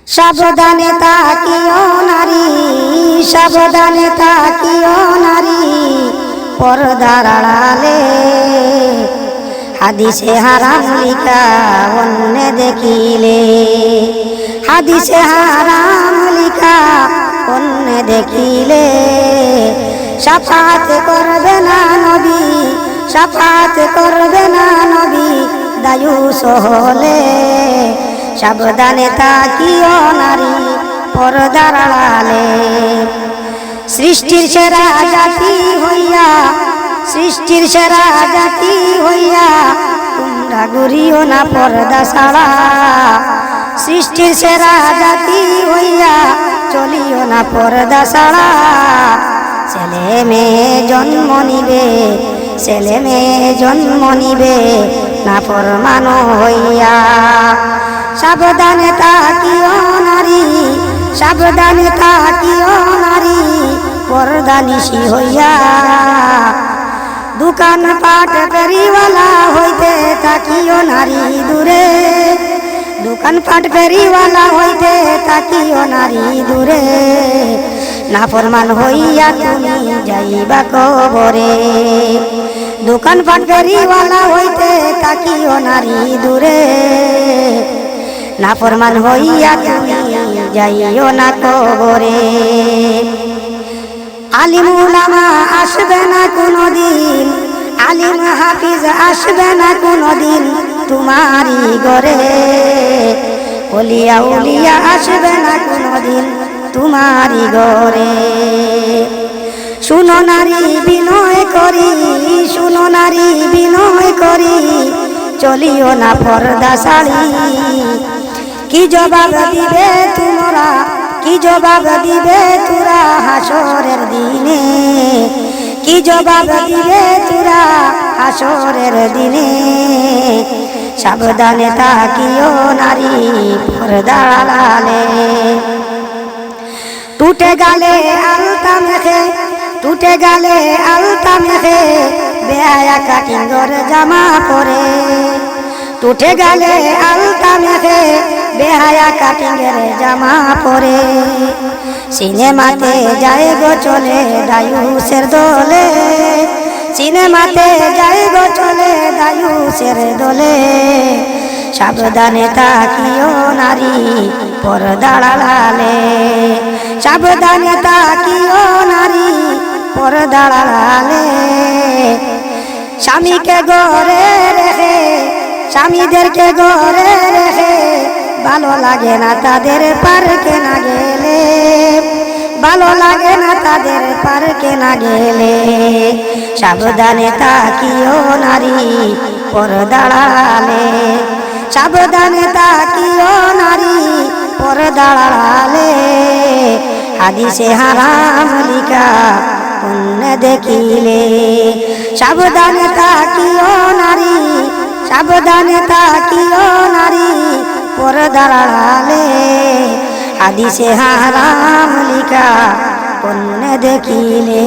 সাবধানে তাকিও নারী, সাবধানে তাকিও নারী, পর্দার আড়ালে হাদিসে হারাম লিখা অন্য দেখিলে, হাদিসে হারাম লিখা অন্য দেখিলে শাফাত করবে না নবী, শাফাত করবে না নবী দায়ুস হলে। সাবধানে তাকিও নারী, পর্দার আড়ালে। সৃষ্টির সেরা জাতি হইয়া, সৃষ্টির সেরা জাতি হইয়া তোমরা ঘুরিও না পর্দা ছাড়া। সৃষ্টির সেরা জাতি হইয়া চলিও না পর্দা ছাড়া। ছেলে মেয়ে জন্ম নিবে, ছেলে মেয়ে জন্ম নিবে না ফরমান হইয়া। সাবধানে তাকিও নারী, সাবধানে তাকিও নারী, পর্দা নিশি হইয়া। দোকান পাট ফেরিওয়ালা হইতে তাকিও নারী দূরে, দোকান পাট ফেরিওয়ালা হইতে তাকিও নারী দূরে। নাফরমান হইয়া তুমি যাইবা কবরে। দোকান পাট ফেরিওয়ালা হইতে তাকিও নারী দূরে। নাফরমান হইয়া তুমি যাইও না কবরে। আলিম উলামা আসবে না কোনদিন, আলিম হাফিজ আসবে না কোনদিন তোমারই ঘরে। ওলিয়া উলিয়া আসবে না কোনদিন তোমারই ঘরে। শুনো নারী বিনয় করি, শুনো নারী বিনয় করি, চলিও না পর্দা শাড়ি। কি জবাব দিবে তোমরা, কি জবাব দিবে তোরা হাসরের দিনে, কি জবাব দিবে তোরা হাসরের দিনে। সাবধানে তাকিও নারী, পর্দার আড়ালে। টুটে গালে আলতা মেখে, টুটে গালে আলতা মেখে বেহায়া কাটিঙ্গর জামা পরে। টুটে গালে আলতা মেখে বেহায়া কাটিঙ্গের জামা পরে। সিনেমাতে যায় গো চলে দায়ুসের দলে, সিনেমাতে যায় গো চলে দায়ুসের দলে। সাবধানে তাকিও নারী, পর্দার আড়ালে। সাবধানে তাকিও নারী, পর্দার আড়ালে। স্বামীকে ঘরে রেখে, স্বামীদেরকে ঘরে রেখে ভালো লাগে না তাদের পার্কে না গেলে, ভালো লাগে না তাদের পার্কে না গেলে। সাবধানে তাকিও নারী, পর্দার আড়ালে। সাবধানে তাকিও নারী, পর্দার আড়ালে। হাদিসে হারাম লিখা অন্য দেখিলে। সাবধানে তাকিও নারী, সাবধানে তাকিও নারী, পর্দার আড়ালে। হাদিসে হারাম লিখা অন্য দেখিলে।